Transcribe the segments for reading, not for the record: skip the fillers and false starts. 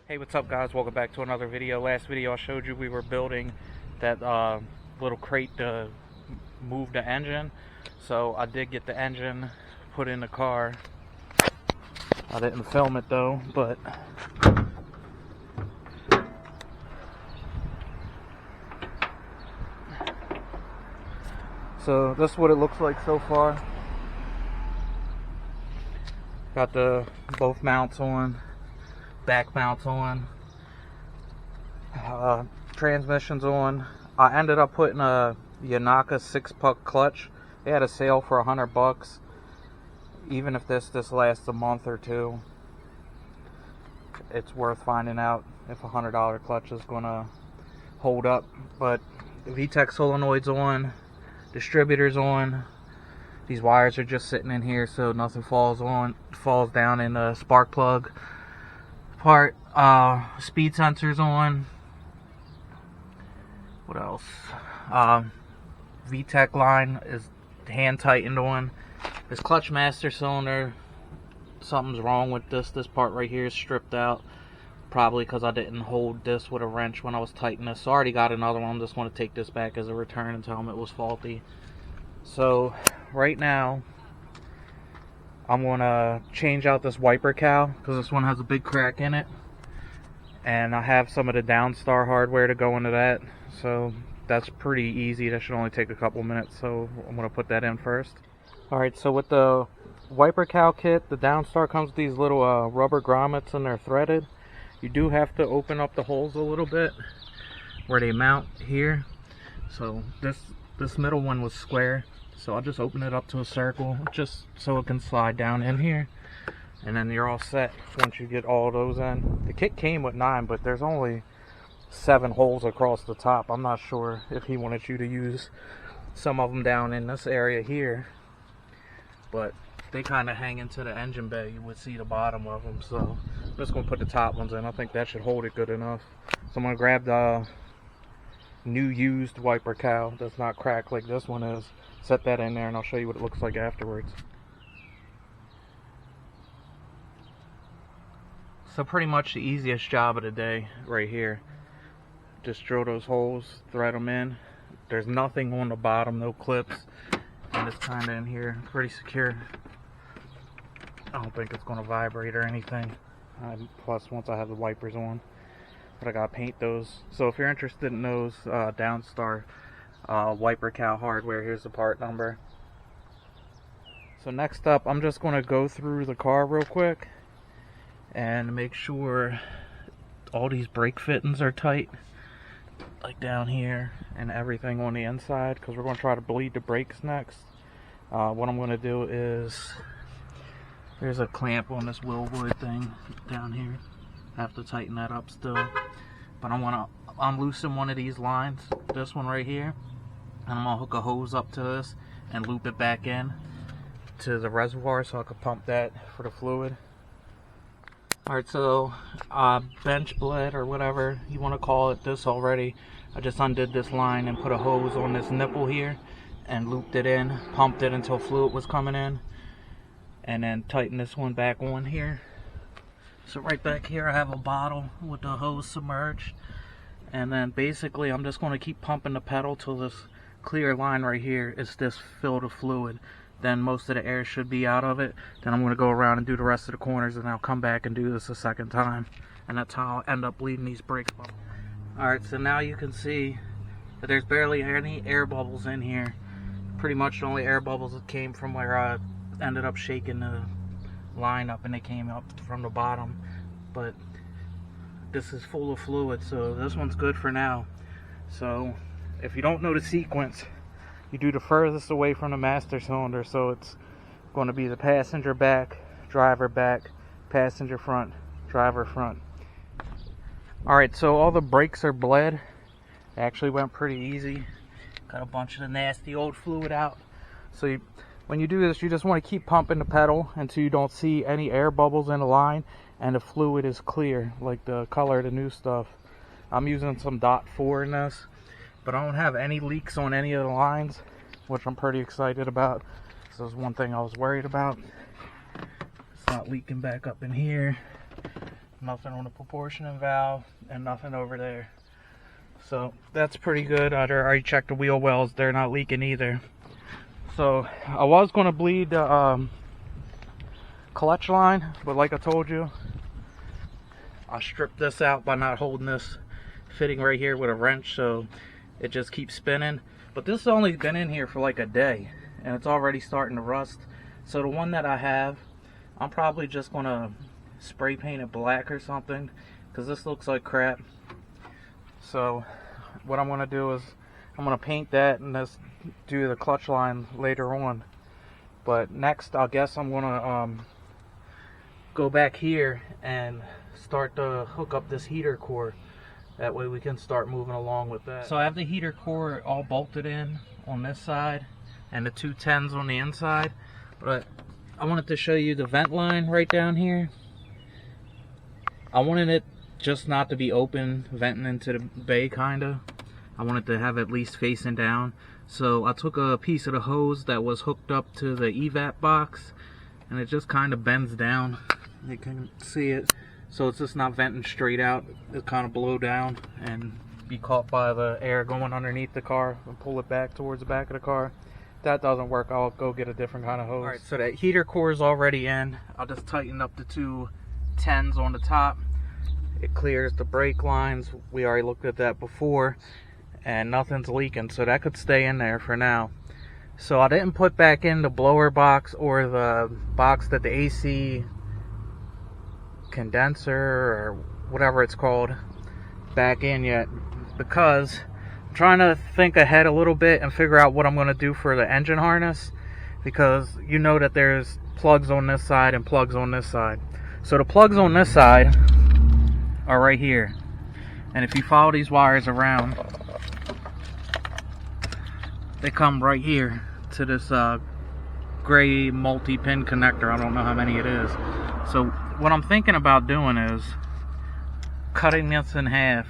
Hey, what's up guys? Welcome back to another video. Last video I showed you we were building that little crate to move the engine. So I did get the engine put in the car. I didn't film it though, but so this is what it looks like so far. Got the both mounts on, back mounts on, transmissions on. I ended up putting a Yanaka 6-puck clutch. They had a sale for $100. Even if this lasts a month or two, it's worth finding out if a $100 clutch is gonna hold up. But the VTEC solenoid's on, distributor's on. These wires are just sitting in here so nothing falls down in the spark plug part. Speed sensor's on. What else? VTEC line is hand tightened on. This clutch master cylinder, something's wrong with this part right here is stripped out, probably because I didn't hold this with a wrench when I was tightening this. So I already got another one. Just want to take this back as a return and tell them it was faulty. So right now I'm gonna change out this wiper cowl because this one has a big crack in it, and I have some of the Downstar hardware to go into that, so that's pretty easy. That should only take a couple minutes, so I'm gonna put that in first. Alright, so with the wiper cowl kit, the Downstar comes with these little rubber grommets, and they're threaded. You do have to open up the holes a little bit where they mount here. So this middle one was square, so I'll just open it up to a circle just so it can slide down in here, and then you're all set once you get all those in. The kit came with 9, but there's only 7 holes across the top. I'm not sure if he wanted you to use some of them down in this area here, but they kind of hang into the engine bay. You would see the bottom of them, so I'm just going to put the top ones in. I think that should hold it good enough. So I'm going to grab the new used wiper cowl that's not cracked like this one is, set that in there, and I'll show you what it looks like afterwards. So pretty much the easiest job of the day right here. Just drill those holes, thread them in. There's nothing on the bottom, no clips, and it's kind of in here, pretty secure. I don't think it's going to vibrate or anything. Plus, once I have the wipers on, but I gotta paint those. So if you're interested in those Downstar wiper cowl hardware, here's the part number. So next up, I'm just going to go through the car real quick and make sure all these brake fittings are tight, like down here, and everything on the inside, because we're going to try to bleed the brakes next. What I'm going to do is, there's a clamp on this Willwood thing down here. I have to tighten that up still, but I'm loosening one of these lines, this one right here, and I'm gonna hook a hose up to this and loop it back in to the reservoir so I can pump that for the fluid. Alright, so bench bled, or whatever you want to call it, this already. I just undid this line and put a hose on this nipple here and looped it in, pumped it until fluid was coming in, and then tighten this one back on here. So right back here I have a bottle with the hose submerged, and then basically I'm just going to keep pumping the pedal till this clear line right here is this filled with fluid. Then most of the air should be out of it. Then I'm going to go around and do the rest of the corners, and I'll come back and do this a second time, and that's how I'll end up bleeding these brakes. Alright, so now you can see that there's barely any air bubbles in here. Pretty much the only air bubbles that came from where I ended up shaking the line up, and they came up from the bottom. But this is full of fluid, so this one's good for now. So if you don't know the sequence, you do the furthest away from the master cylinder, so it's going to be the passenger back, driver back, passenger front, driver front. Alright, so all the brakes are bled. It actually went pretty easy. Got a bunch of the nasty old fluid out. So when you do this, you just want to keep pumping the pedal until you don't see any air bubbles in the line and the fluid is clear, like the color of the new stuff. I'm using some .4 in this, but I don't have any leaks on any of the lines, which I'm pretty excited about. So that's one thing I was worried about. It's not leaking back up in here. Nothing on the proportioning valve, and nothing over there. So that's pretty good. I already checked the wheel wells, they're not leaking either. So I was going to bleed the clutch line, but like I told you, I stripped this out by not holding this fitting right here with a wrench, so it just keeps spinning. But this has only been in here for like a day, and it's already starting to rust. So the one that I have, I'm probably just going to spray paint it black or something, because this looks like crap. So what I'm going to do is I'm going to paint that and just do the clutch line later on. But next, I guess I'm going to go back here and start to hook up this heater core. That way we can start moving along with that. So I have the heater core all bolted in on this side and the 2 10s on the inside. But I wanted to show you the vent line right down here. I wanted it just not to be open, venting into the bay kinda. I wanted to have at least facing down. So I took a piece of the hose that was hooked up to the evap box, and it just kind of bends down. You can see it. So it's just not venting straight out. It kind of blow down and be caught by the air going underneath the car and pull it back towards the back of the car. If that doesn't work, I'll go get a different kind of hose. Alright, so that heater core is already in. I'll just tighten up the 2 10s on the top. It clears the brake lines. We already looked at that before, and nothing's leaking, so that could stay in there for now. So I didn't put back in the blower box or the box that the AC condenser or whatever it's called back in yet, because I'm trying to think ahead a little bit and figure out what I'm going to do for the engine harness, because you know that there's plugs on this side and plugs on this side. So the plugs on this side are right here, and if you follow these wires around, they come right here to this gray multi-pin connector. I don't know how many it is. So what I'm thinking about doing is cutting this in half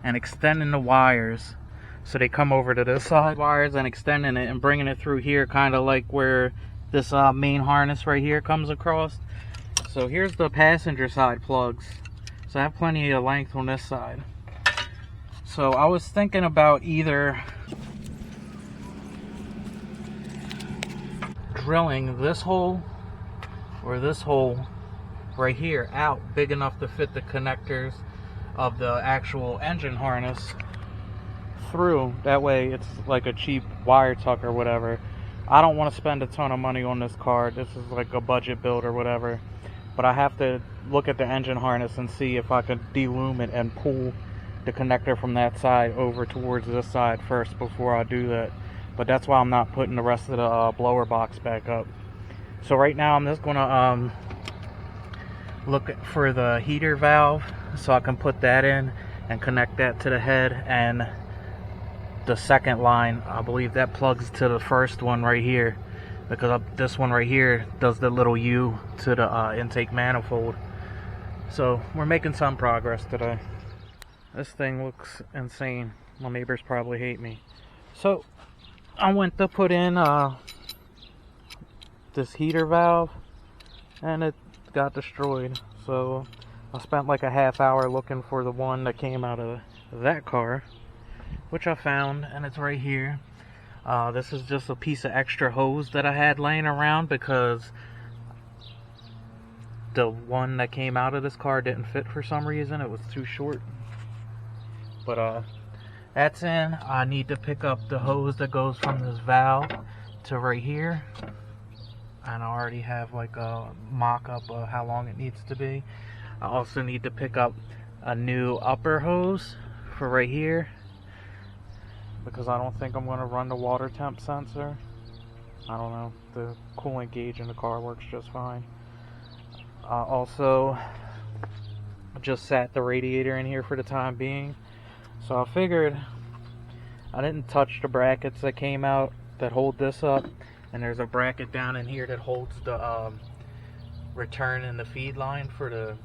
and extending the wires so they come over to this side wires, and extending it and bringing it through here, kind of like where this main harness right here comes across. So here's the passenger side plugs. So I have plenty of length on this side. So I was thinking about either drilling this hole or this hole right here out big enough to fit the connectors of the actual engine harness through. That way it's like a cheap wire tuck or whatever. I don't want to spend a ton of money on this car. This is like a budget build or whatever. But I have to look at the engine harness and see if I could deloom it and pull the connector from that side over towards this side first before I do that. But that's why I'm not putting the rest of the blower box back up. So right now I'm just going to look for the heater valve so I can put that in and connect that to the head, and the second line, I believe that plugs to the first one right here, because this one right here does the little U to the intake manifold. So we're making some progress today. This thing looks insane. My neighbors probably hate me. So I went to put in this heater valve, and it got destroyed. So I spent like a half hour looking for the one that came out of that car, which I found, and it's right here. This is just a piece of extra hose that I had laying around because the one that came out of this car didn't fit for some reason. It was too short. But that's in. I need to pick up the hose that goes from this valve to right here, and I already have like a mock-up of how long it needs to be. I also need to pick up a new upper hose for right here, because I don't think I'm going to run the water temp sensor. I don't know, the coolant gauge in the car works just fine. Also just sat the radiator in here for the time being, so I figured I didn't touch the brackets that came out that hold this up, and there's a bracket down in here that holds the return and the feed line for the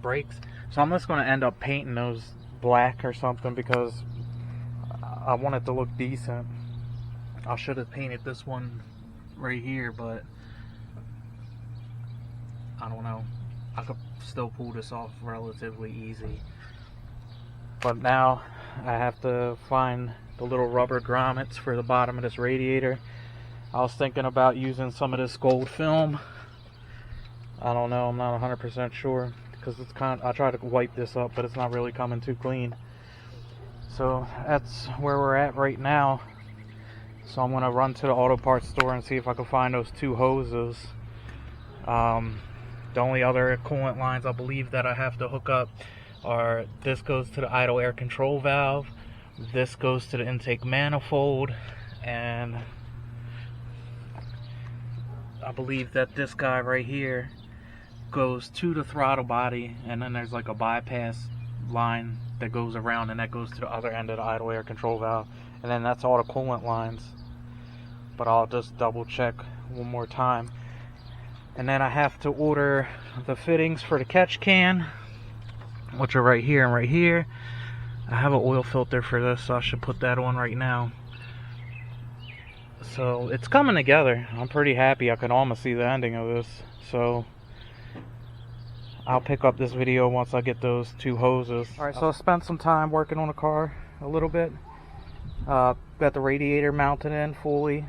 brakes. So I'm just going to end up painting those black or something because I want it to look decent. I should have painted this one right here, but I don't know. I could still pull this off relatively easy. But now I have to find the little rubber grommets for the bottom of this radiator. I was thinking about using some of this gold film. I don't know, I'm not 100% sure, because it's I tried to wipe this up, but it's not really coming too clean. So that's where we're at right now. So I'm gonna run to the auto parts store and see if I can find those two hoses. The only other coolant lines I believe that I have to hook up are, this goes to the idle air control valve, this goes to the intake manifold, and I believe that this guy right here goes to the throttle body, and then there's like a bypass line that goes around, and that goes to the other end of the idle air control valve, and then that's all the coolant lines. But I'll just double check one more time. And then I have to order the fittings for the catch can, which are right here and right here. I have an oil filter for this, so I should put that on right now. So it's coming together. I'm pretty happy. I can almost see the ending of this. So I'll pick up this video once I get those two hoses. Alright, so I spent some time working on the car a little bit. Got the radiator mounted in fully.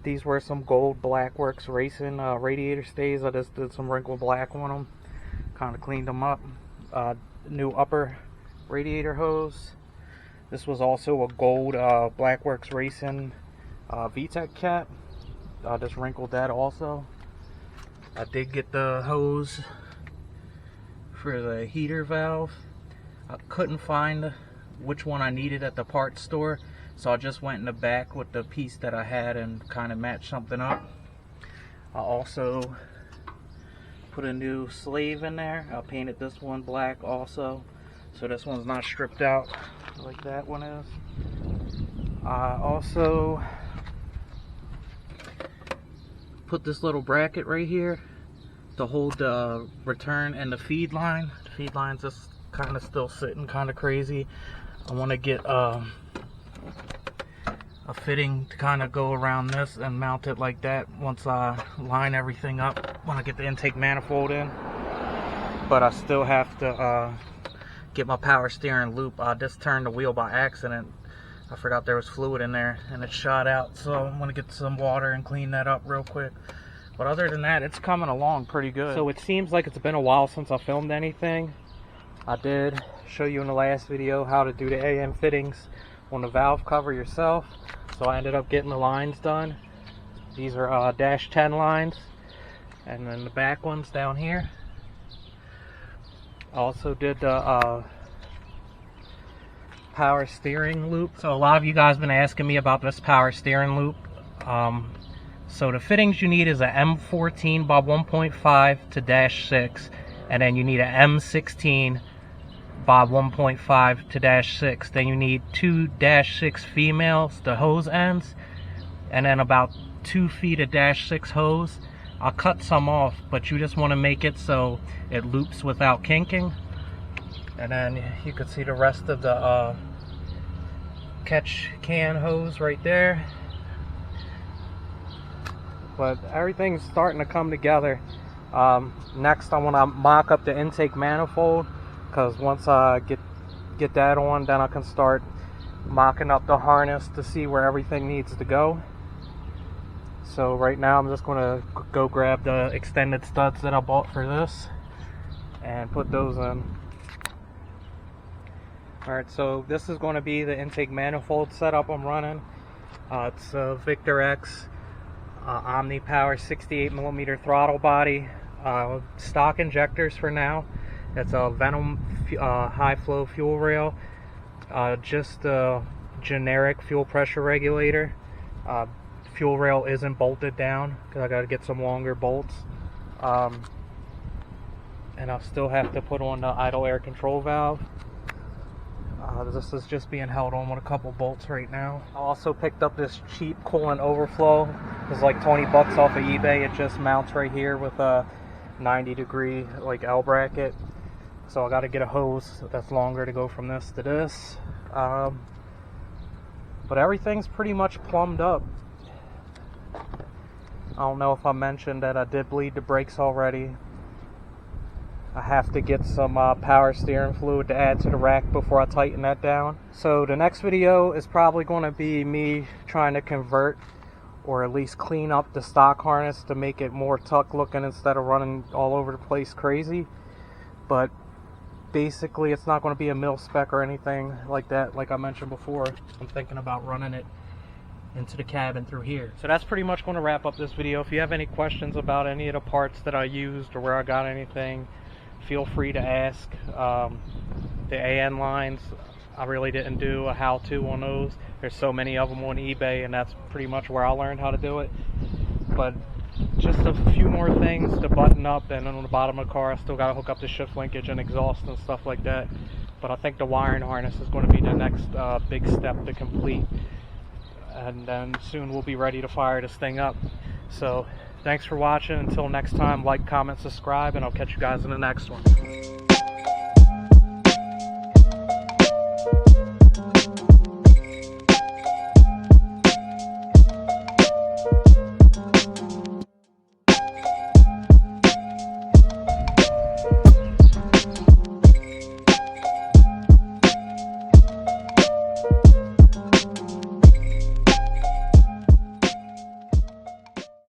These were some gold Blackworks Racing radiator stays. I just did some wrinkle black on them. Kind of cleaned them up. New upper radiator hose. This was also a gold Blackworks Racing VTEC cap. I just wrinkled that also. I did get the hose for the heater valve. I couldn't find which one I needed at the parts store, so I just went in the back with the piece that I had and kind of matched something up. I also put a new sleeve in there. I painted this one black also, so this one's not stripped out like that one is. I also put this little bracket right here to hold the return and the feed line. The feed line's just kind of still sitting kind of crazy. I want to get a fitting to kind of go around this and mount it like that once I line everything up when I get the intake manifold in. But I still have to get my power steering loop. I just turned the wheel by accident. I forgot there was fluid in there and it shot out, so I'm going to get some water and clean that up real quick. But other than that, it's coming along pretty good. So it seems like it's been a while since I filmed anything. I did show you in the last video how to do the AM fittings on the valve cover yourself. So I ended up getting the lines done. These are dash 10 lines, and then the back ones down here. I also did the power steering loop. So a lot of you guys have been asking me about this power steering loop. So the fittings you need is a M14 by 1.5 to dash 6, and then you need a M16 by 1.5 to dash 6. Then you need two dash 6 females, the hose ends, and then about 2 feet of dash 6 hose. I'll cut some off, but you just want to make it so it loops without kinking. And then you can see the rest of the catch can hose right there. But everything's starting to come together. Next I want to mock up the intake manifold, because once I get that on, then I can start mocking up the harness to see where everything needs to go. So right now I'm just going to go grab the extended studs that I bought for this and put those in. Alright, so this is going to be the intake manifold setup I'm running. It's a Victor X Omni Power 68mm throttle body. Stock injectors for now. It's a Venom high flow fuel rail. Just a generic fuel pressure regulator. Fuel rail isn't bolted down because I got to get some longer bolts. And I'll still have to put on the idle air control valve. This is just being held on with a couple bolts right now. I also picked up this cheap coolant overflow. It's like 20 bucks off of eBay. It just mounts right here with a 90-degree like L bracket. So I got to get a hose that's longer to go from this to this. But everything's pretty much plumbed up. I don't know if I mentioned that I did bleed the brakes already. I have to get some power steering fluid to add to the rack before I tighten that down. So the next video is probably going to be me trying to convert or at least clean up the stock harness to make it more tuck looking instead of running all over the place crazy. But basically it's not going to be a mil spec or anything like that. Like I mentioned before, I'm thinking about running it into the cabin through here. So that's pretty much going to wrap up this video. If you have any questions about any of the parts that I used or where I got anything, feel free to ask. The AN lines, I really didn't do a how-to on those. There's so many of them on eBay, and that's pretty much where I learned how to do it. But just a few more things to button up, and then on the bottom of the car I still got to hook up the shift linkage and exhaust and stuff like that. But I think the wiring harness is going to be the next big step to complete, and then soon we'll be ready to fire this thing up. So thanks for watching. Until next time, like, comment, subscribe, and I'll catch you guys in the next one.